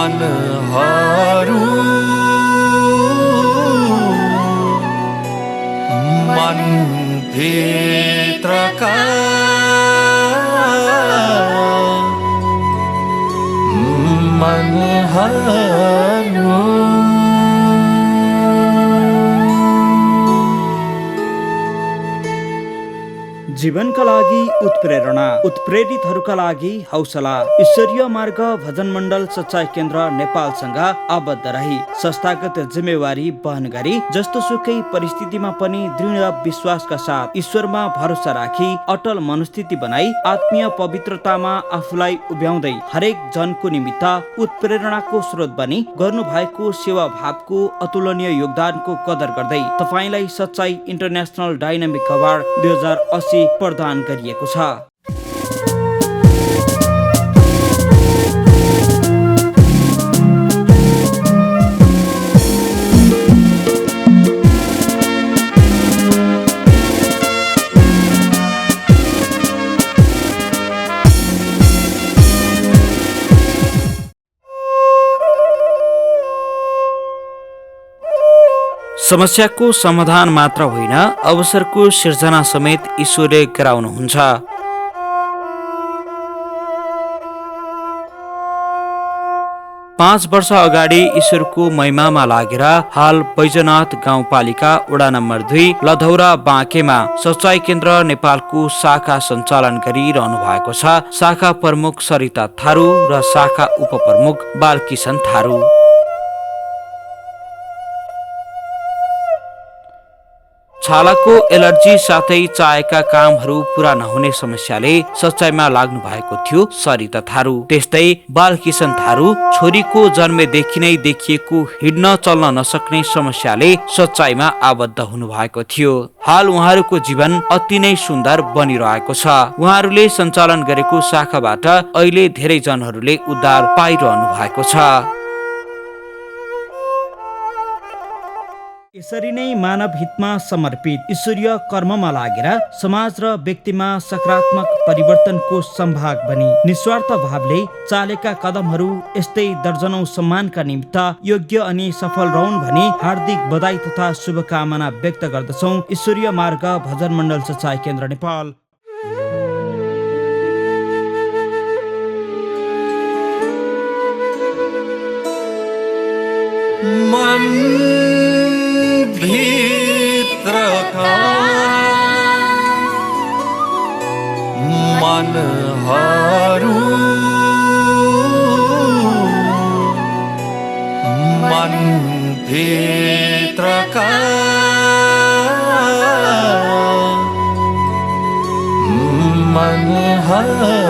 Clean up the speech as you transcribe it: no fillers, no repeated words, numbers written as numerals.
मनहरू मन भित्रका मनहरू जीवनका लागि उत्प्रेरणा, उत्प्रेरितहरूका लागि हौसला। ईश्वरीय मार्ग भजन मण्डल सच्चाई केन्द्र नेपालसँग आबद्ध रही संस्थागत जिम्मेवारी वहन गरी जस्तो सुकै परिस्थितिमा पनि दृढ विश्वासका साथ ईश्वरमा भरोसा राखी अटल मनस्थिति बनाई आत्मीय पवित्रतामा आफूलाई उभ्याउँदै हरेक जनको निमित्त उत्प्रेरणाको स्रोत बनी गर्नु भएको सेवा भावको अतुलनीय योगदानको कदर गर्दै तपाईलाई सच्चाई इन्टरनेशनल डाइनामिक अवार्ड 2080 प्रदान गरिएको छ। समस्याको समाधान मात्र होइन, अवसरको सिर्जना समेत ईश्वरले गराउनुहुन्छ। पाँच वर्ष अगाडि ईश्वरको महिमामा लागेर हाल बैजनाथ गाउँपालिका वडा नम्बर 2 लधौरा बाँकेमा सच्चाई केन्द्र नेपालको शाखा सञ्चालन गरिरहनु भएको छ। शाखा प्रमुख सरिता थारू र शाखा उपप्रमुख बालकिशन थारू। छालाको एलर्जी साथै चाहेका कामहरू पूरा नहुने समस्याले सच्चाइमा लाग्नु भएको थियो सरिता थारू। त्यस्तै बालकिशन थारू छोरीको जन्मेदेखि नै देखिएको हिड्न चल्न नसक्ने समस्याले सच्चाइमा आबद्ध हुनु भएको थियो। हाल उहाँहरूको जीवन अति नै सुन्दर बनिरहेको छ। उहाँहरूले सञ्चालन गरेको शाखाबाट अहिले धेरै जनहरूले उद्धार पाइरहनु भएको छ। यसरी नै मानव हितमा समर्पित ईश्वरीय कर्ममा लागेर समाज र व्यक्तिमा सकारात्मक परिवर्तनको सम्भाग बनी निस्वार्थ भावले चालेका कदमहरू यस्तै दर्जनौं सम्मानका निमित्त योग्य अनि सफल रहन् भनी हार्दिक बधाई तथा शुभकामना व्यक्त गर्दछौं। ईश्वरीय मार्ग भजन मण्डल सच्चाई केन्द्र नेपाल। भित्रका मनहरू मन भित्रका मनहरू